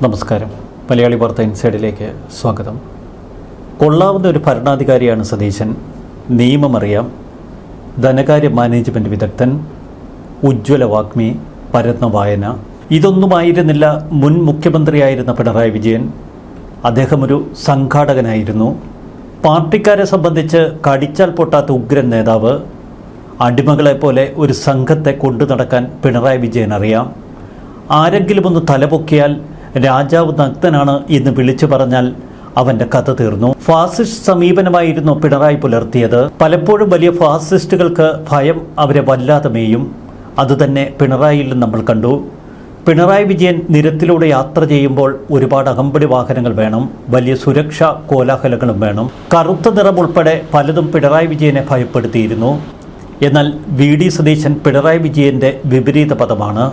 നമസ്കാരം. മലയാളി വാർത്ത ഇൻസൈഡിലേക്ക് സ്വാഗതം. കൊള്ളാവുന്ന ഒരു ഭരണാധികാരിയാണ് സതീശൻ. നിയമമറിയാം, ധനകാര്യ മാനേജ്മെൻറ്റ് വിദഗ്ധൻ, ഉജ്ജ്വല വാഗ്മി, പരന്ന വായന. ഇതൊന്നുമായിരുന്നില്ല മുൻ മുഖ്യമന്ത്രിയായിരുന്ന പിണറായി വിജയൻ. അദ്ദേഹം ഒരു സംഘാടകനായിരുന്നു. പാർട്ടിക്കാരെ സംബന്ധിച്ച് കടിച്ചാൽ പൊട്ടാത്ത ഉഗ്രൻ നേതാവ്. അടിമകളെപ്പോലെ ഒരു സംഘത്തെ കൊണ്ടു നടക്കാൻ പിണറായി വിജയൻ അറിയാം. ആരെങ്കിലും ഒന്ന് തലപൊക്കിയാൽ രാജാവ് നഗ്നനാണ് എന്ന് വിളിച്ചു പറഞ്ഞാൽ അവൻ്റെ കഥ തീർന്നു. ഫാസിസ്റ്റ് സമീപനമായിരുന്നു പിണറായി പുലർത്തിയത്. പലപ്പോഴും വലിയ ഫാസിസ്റ്റുകൾക്ക് ഭയം അവരെ വല്ലാതെ മേയും. അതുതന്നെ പിണറായിയിൽ നമ്മൾ കണ്ടു. പിണറായി വിജയൻ നിരത്തിലൂടെ യാത്ര ചെയ്യുമ്പോൾ ഒരുപാട് അകമ്പടി വാഹനങ്ങൾ വേണം, വലിയ സുരക്ഷാ കോലാഹലങ്ങളും വേണം. കറുത്ത നിറം ഉൾപ്പെടെ പലതും പിണറായി വിജയനെ ഭയപ്പെടുത്തിയിരുന്നു. എന്നാൽ വി.ഡി. സതീശൻ പിണറായി വിജയൻ്റെ വിപരീത പദമാണ്.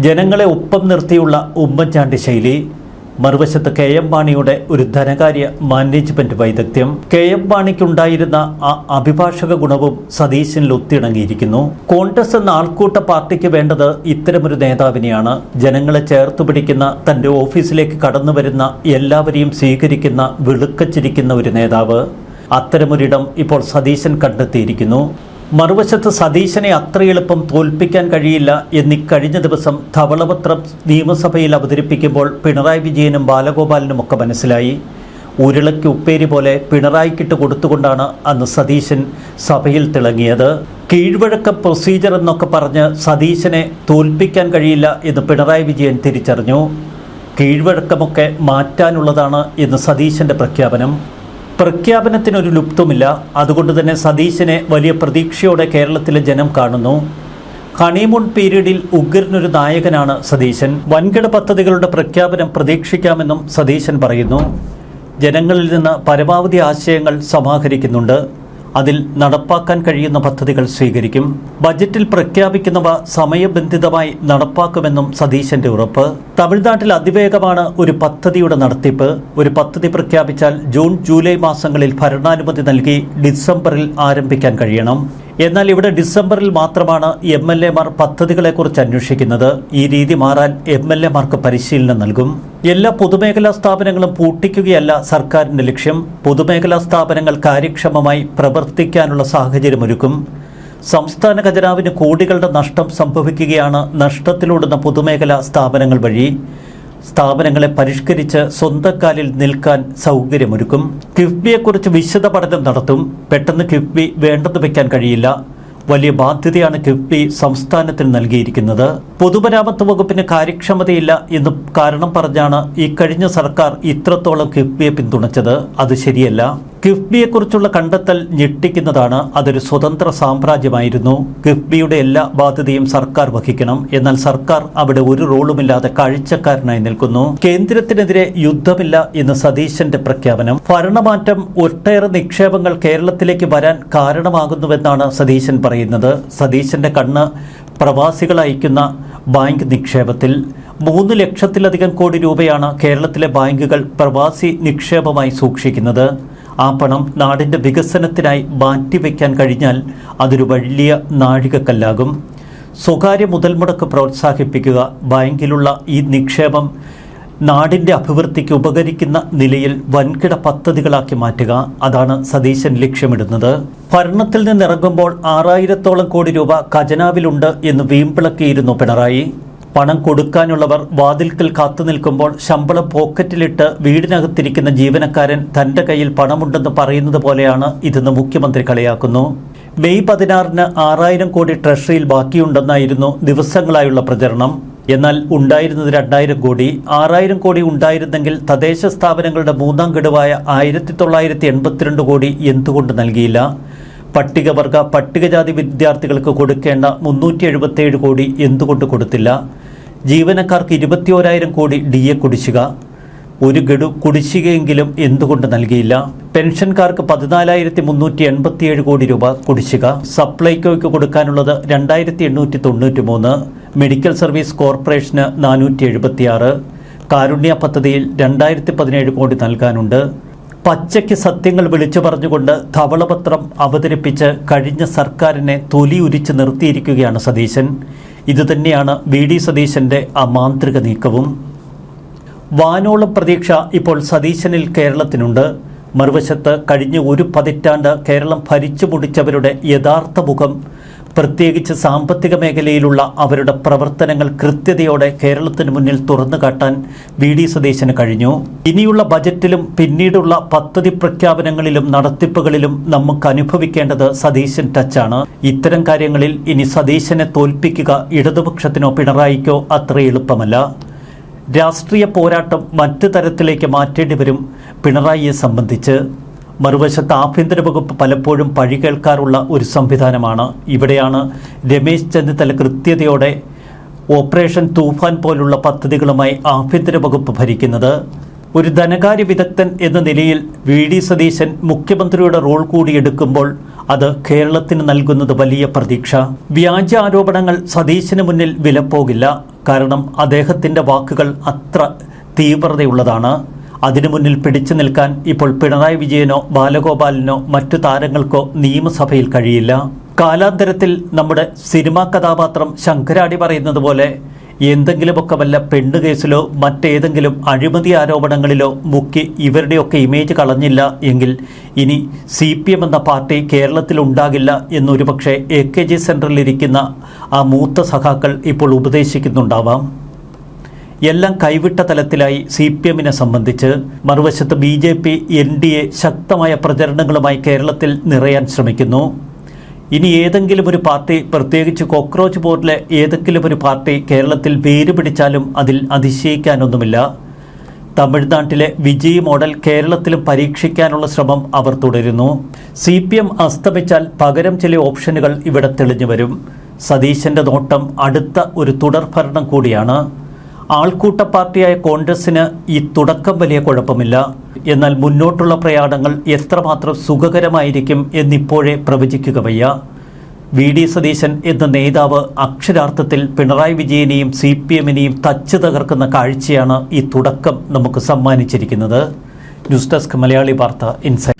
ജനങ്ങളെ ഒപ്പം നിർത്തിയുള്ള ഉമ്മൻചാണ്ടി ശൈലി, മറുവശത്ത് കെ.എം. മാണിയുടെ ഒരു ധനകാര്യ മാനേജ്മെൻറ്റ് വൈദഗ്ധ്യം. കെ.എം. മാണിക്കുണ്ടായിരുന്ന ആ അഭിഭാഷക ഗുണവും സതീശനിൽ ഒത്തിണങ്ങിയിരിക്കുന്നു. കോൺഗ്രസ് എന്ന ആൾക്കൂട്ട പാർട്ടിക്ക് വേണ്ടത് ഇത്തരമൊരു നേതാവിനെയാണ്. ജനങ്ങളെ ചേർത്ത് പിടിക്കുന്ന, തൻ്റെ ഓഫീസിലേക്ക് കടന്നു വരുന്ന എല്ലാവരെയും സ്വീകരിക്കുന്ന, വെളുക്കച്ചിരിക്കുന്ന ഒരു നേതാവ്. അത്തരമൊരിടം ഇപ്പോൾ സതീശൻ കണ്ടെത്തിയിരിക്കുന്നു. മറുവശത്ത് സതീശനെ അത്ര എളുപ്പം തോൽപ്പിക്കാൻ കഴിയില്ല എന്നിക്കഴിഞ്ഞ ദിവസം ധവളപത്രം നിയമസഭയിൽ അവതരിപ്പിക്കുമ്പോൾ പിണറായി വിജയനും ബാലഗോപാലിനുമൊക്കെ മനസ്സിലായി. ഉരുളയ്ക്ക് ഉപ്പേരി പോലെ പിണറായിക്കിട്ട് കൊടുത്തുകൊണ്ടാണ് അന്ന് സതീശൻ സഭയിൽ തിളങ്ങിയത്. കീഴ്വഴക്കം പ്രൊസീജർ എന്നൊക്കെ പറഞ്ഞ് സതീശനെ തോൽപ്പിക്കാൻ കഴിയില്ല എന്ന് പിണറായി വിജയൻ തിരിച്ചറിഞ്ഞു. കീഴ്വഴക്കമൊക്കെ മാറ്റാനുള്ളതാണ് എന്ന് സതീശൻ്റെ പ്രഖ്യാപനത്തിനൊരു ലുപ്തുമില്ല. അതുകൊണ്ട് തന്നെ സതീശനെ വലിയ പ്രതീക്ഷയോടെ കേരളത്തിലെ ജനം കാണുന്നു. ഹണിമൂൺ പീരീഡിൽ ഉഗ്രനൊരു നായകനാണ് സതീശൻ. വൻകിട പദ്ധതികളുടെ പ്രഖ്യാപനം പ്രതീക്ഷിക്കാമെന്നും സതീശൻ പറയുന്നു. ജനങ്ങളിൽ നിന്ന് പരമാവധി ആശയങ്ങൾ സമാഹരിക്കുന്നുണ്ട്. അതിൽ നടപ്പാക്കാൻ കഴിയുന്ന പദ്ധതികൾ സ്വീകരിക്കും. ബജറ്റിൽ പ്രഖ്യാപിക്കുന്നവ സമയബന്ധിതമായി നടപ്പാക്കുമെന്നും സതീശന്റെ ഉറപ്പ്. തമിഴ്നാട്ടിൽ അതിവേഗമാണ് ഒരു പദ്ധതിയുടെ നടത്തിപ്പ്. ഒരു പദ്ധതി പ്രഖ്യാപിച്ചാൽ ജൂൺ ജൂലൈ മാസങ്ങളിൽ ഭരണാനുമതി നൽകി ഡിസംബറിൽ ആരംഭിക്കാൻ കഴിയണം. എന്നാൽ ഇവിടെ ഡിസംബറിൽ മാത്രമാണ് എം.എൽ.എമാർ പദ്ധതികളെക്കുറിച്ച് അന്വേഷിക്കുന്നത്. ഈ രീതി മാറാൻ എം.എൽ.എമാർക്ക് പരിശീലനം നൽകും. എല്ലാ പൊതുമേഖലാ സ്ഥാപനങ്ങളും പൂട്ടിക്കുകയല്ല സർക്കാരിൻ്റെ ലക്ഷ്യം. പൊതുമേഖലാ സ്ഥാപനങ്ങൾ കാര്യക്ഷമമായി പ്രവർത്തിക്കാനുള്ള സാഹചര്യമൊരുക്കും. സംസ്ഥാന ഖജനാവിന് കോടികളുടെ നഷ്ടം സംഭവിക്കുകയാണ് നഷ്ടത്തിലോടുന്ന പൊതുമേഖലാ സ്ഥാപനങ്ങൾ വഴി. സ്ഥാപനങ്ങളെ പരിഷ്കരിച്ച് സ്വന്തം കാലിൽ നിൽക്കാൻ സൗകര്യമൊരുക്കും. കിഫ്ബിയെക്കുറിച്ച് വിശദ പഠനം നടത്തും. പെട്ടെന്ന് കിഫ്ബി വേണ്ടെന്ന് വയ്ക്കാൻ കഴിയില്ല. വലിയ ബാധ്യതയാണ് കിഫ്ബി സംസ്ഥാനത്തിന് നൽകിയിരിക്കുന്നത്. പൊതുമരാമത്ത് വകുപ്പിന് കാര്യക്ഷമതയില്ല എന്ന് കാരണം പറഞ്ഞാണ് ഈ കഴിഞ്ഞ സർക്കാർ ഇത്രത്തോളം കിഫ്ബിയെ പിന്തുണച്ചത്. അത് ശരിയല്ല. കിഫ്ബിയെക്കുറിച്ചുള്ള കണ്ടെത്തൽ ഞെട്ടിക്കുന്നതാണ്. അതൊരു സ്വതന്ത്ര സാമ്രാജ്യമായിരുന്നു. കിഫ്ബിയുടെ എല്ലാ ബാധ്യതയും സർക്കാർ വഹിക്കണം. എന്നാൽ സർക്കാർ അവിടെ ഒരു റോളുമില്ലാതെ കാഴ്ചക്കാരനായി നിൽക്കുന്നു. കേന്ദ്രത്തിനെതിരെ യുദ്ധമില്ല എന്ന് സതീശന്റെ പ്രഖ്യാപനം. ഭരണമാറ്റം ഒട്ടേറെ നിക്ഷേപങ്ങൾ കേരളത്തിലേക്ക് വരാൻ കാരണമാകുന്നുവെന്നാണ് സതീശൻ പറയുന്നത്. സതീശന്റെ കണ്ണ് പ്രവാസികൾ അയക്കുന്ന ബാങ്ക് നിക്ഷേപത്തിൽ. 3 ലക്ഷത്തിലധികം കോടി രൂപയാണ് കേരളത്തിലെ ബാങ്കുകൾ പ്രവാസി നിക്ഷേപമായി സൂക്ഷിക്കുന്നത്. ആ പണം നാടിൻ്റെ വികസനത്തിനായി മാറ്റിവെക്കാൻ കഴിഞ്ഞാൽ അതൊരു വലിയ നാഴികക്കല്ലാകും. സ്വകാര്യ മുതൽ മുടക്ക് പ്രോത്സാഹിപ്പിക്കുക, ബാങ്കിലുള്ള ഈ നിക്ഷേപം നാടിൻ്റെ അഭിവൃദ്ധിക്ക് ഉപകരിക്കുന്ന നിലയിൽ വൻകിട പദ്ധതികളാക്കി മാറ്റുക. അതാണ് സതീശൻ ലക്ഷ്യമിടുന്നത്. ഭരണത്തിൽ നിന്നിറങ്ങുമ്പോൾ 6000-ഓളം കോടി രൂപ ഖജനാവിലുണ്ട് എന്ന് വീമ്പിളക്കിയിരുന്നു പിണറായി. പണം കൊടുക്കാനുള്ളവർ വാതിൽക്കൽ കാത്തു നിൽക്കുമ്പോൾ ശമ്പളം പോക്കറ്റിലിട്ട് വീടിനകത്തിരിക്കുന്ന ജീവനക്കാരൻ തൻ്റെ കയ്യിൽ പണമുണ്ടെന്ന് പറയുന്നത് പോലെയാണ് ഇതെന്ന് മുഖ്യമന്ത്രി കളിയാക്കുന്നു. മെയ് 16-ന് 6000 കോടി ട്രഷറിയിൽ ബാക്കിയുണ്ടെന്നായിരുന്നു ദിവസങ്ങളായുള്ള പ്രചരണം. എന്നാൽ ഉണ്ടായിരുന്നത് 2000 കോടി. 6000 കോടി ഉണ്ടായിരുന്നെങ്കിൽ തദ്ദേശ സ്ഥാപനങ്ങളുടെ 3ാം ഗഡുവായ 1982 കോടി എന്തുകൊണ്ട് നൽകിയില്ല? പട്ടികവർഗ പട്ടികജാതി വിദ്യാർത്ഥികൾക്ക് കൊടുക്കേണ്ട 377 കോടി എന്തുകൊണ്ട് കൊടുത്തില്ല? ജീവനക്കാർക്ക് 21,000 കോടി DA കുടിശ്ശിക. ഒരു ഗഡു കുടിശ്ശികയെങ്കിലും എന്തുകൊണ്ട് നൽകിയില്ല? പെൻഷൻകാർക്ക് 14,387 കോടി രൂപ കുടിശ്ശിക. സപ്ലൈകോയ്ക്ക് കൊടുക്കാനുള്ളത് 2,893. Medical service corporation 476. കാരുണ്യ പദ്ധതിയിൽ 2017 കോടി നൽകാനുണ്ട്. പച്ചയ്ക്ക് സത്യങ്ങൾ വിളിച്ചു പറഞ്ഞുകൊണ്ട് ധവളപത്രം അവതരിപ്പിച്ച് കഴിഞ്ഞ സർക്കാരിനെ തൊലിയുരിച്ച് നിർത്തിയിരിക്കുകയാണ് സതീശൻ. ഇതുതന്നെയാണ് വി.ഡി. സതീശൻ്റെ അമാന്ത്രിക നീക്കവും. വാനോളം പ്രതീക്ഷ ഇപ്പോൾ സതീശനിൽ കേരളത്തിനുണ്ട്. മറുവശത്ത് കഴിഞ്ഞ ഒരു പതിറ്റാണ്ട് കേരളം ഭരിച്ചു മുടിച്ചവരുടെ യഥാർത്ഥ മുഖം, പ്രത്യേകിച്ച് സാമ്പത്തിക മേഖലയിലുള്ള അവരുടെ പ്രവർത്തനങ്ങൾ കൃത്യതയോടെ കേരളത്തിന് മുന്നിൽ തുറന്നു കാട്ടാൻ വി.ഡി. സതീശന് കഴിഞ്ഞു. ഇനിയുള്ള ബജറ്റിലും പിന്നീടുള്ള പദ്ധതി പ്രഖ്യാപനങ്ങളിലും നടത്തിപ്പുകളിലും നമുക്ക് അനുഭവിക്കേണ്ടത് സതീശൻ ടച്ചാണ്. ഇത്തരം കാര്യങ്ങളിൽ ഇനി സതീശനെ തോൽപ്പിക്കുക ഇടതുപക്ഷത്തിനോ പിണറായിക്കോ അത്ര എളുപ്പമല്ല. രാഷ്ട്രീയ പോരാട്ടം മറ്റു തരത്തിലേക്ക് മാറ്റേണ്ടി വരും പിണറായിയെ സംബന്ധിച്ച്. മറുവശത്ത് ആഭ്യന്തര വകുപ്പ് പലപ്പോഴും പഴി കേൾക്കാറുള്ള ഒരു സംവിധാനമാണ്. ഇവിടെയാണ് രമേശ് ചെന്നിത്തല കൃത്യതയോടെ ഓപ്പറേഷൻ തൂഫാൻ പോലുള്ള പദ്ധതികളുമായി ആഭ്യന്തര വകുപ്പ് ഭരിക്കുന്നത്. ഒരു ധനകാര്യ വിദഗ്ധൻ എന്ന നിലയിൽ വി.ഡി. സതീശൻ മുഖ്യമന്ത്രിയുടെ റോൾ കൂടി എടുക്കുമ്പോൾ അത് കേരളത്തിന് നൽകുന്നത് വലിയ പ്രതീക്ഷ. വ്യാജ ആരോപണങ്ങൾ സതീശന് മുന്നിൽ വിലപ്പോകില്ല. കാരണം അദ്ദേഹത്തിൻ്റെ വാക്കുകൾ അത്ര തീവ്രതയുള്ളതാണ്. അതിനു മുന്നിൽ പിടിച്ചു നിൽക്കാൻ ഇപ്പോൾ പിണറായി വിജയനോ ബാലഗോപാലിനോ മറ്റു താരങ്ങൾക്കോ നിയമസഭയിൽ കഴിയില്ല. കാലാന്തരത്തിൽ നമ്മുടെ സിനിമാ കഥാപാത്രം ശങ്കരാടി പറയുന്നത് പോലെ എന്തെങ്കിലുമൊക്കെ വല്ല പെണ്ണുകേസിലോ മറ്റേതെങ്കിലും അഴിമതി ആരോപണങ്ങളിലോ മുക്കി ഇവരുടെയൊക്കെ ഇമേജ് കളഞ്ഞില്ല എങ്കിൽ ഇനി CPM എന്ന പാർട്ടി കേരളത്തിലുണ്ടാകില്ല എന്നൊരുപക്ഷെ AKG സെൻറ്ററിലിരിക്കുന്ന ആ മൂത്ത സഖാക്കൾ ഇപ്പോൾ ഉപദേശിക്കുന്നുണ്ടാവാം. എല്ലാം കൈവിട്ട തലത്തിലായി CPM-നെ സംബന്ധിച്ച്. മറുവശത്ത് BJP NDA ശക്തമായ പ്രചരണങ്ങളുമായി കേരളത്തിൽ നിറയാൻ ശ്രമിക്കുന്നു. ഇനി ഏതെങ്കിലും ഒരു പാർട്ടി, പ്രത്യേകിച്ച് കോക്രോച്ച് ബോർഡിലെ ഏതെങ്കിലും ഒരു പാർട്ടി കേരളത്തിൽ വേര് പിടിച്ചാലും അതിൽ അതിശയിക്കാനൊന്നുമില്ല. തമിഴ്നാട്ടിലെ വിജയ് മോഡൽ കേരളത്തിലും പരീക്ഷിക്കാനുള്ള ശ്രമം അവർ തുടരുന്നു. CPM അസ്തമിച്ചാൽ പകരം ചില ഓപ്ഷനുകൾ ഇവിടെ തെളിഞ്ഞു വരും. സതീശൻ്റെ നോട്ടം അടുത്ത ഒരു തുടർഭരണം കൂടിയാണ്. ആൾക്കൂട്ട പാർട്ടിയായ കോൺഗ്രസിന് ഈ തുടക്കം വലിയ കുഴപ്പമില്ല. എന്നാൽ മുന്നോട്ടുള്ള പ്രയാണങ്ങൾ എത്രമാത്രം സുഖകരമായിരിക്കും എന്നിപ്പോഴേ പ്രവചിക്കുക വയ്യ. വി.ഡി. സതീശൻ എന്ന നേതാവ് അക്ഷരാർത്ഥത്തിൽ പിണറായി വിജയനെയും CPM-നെയും തച്ച് തകർക്കുന്ന കാഴ്ചയാണ് ഈ തുടക്കം നമുക്ക് സമ്മാനിച്ചിരിക്കുന്നത്. ന്യൂസ് ഡെസ്ക് മലയാളി വാർത്ത ഇൻസൈറ്റ്.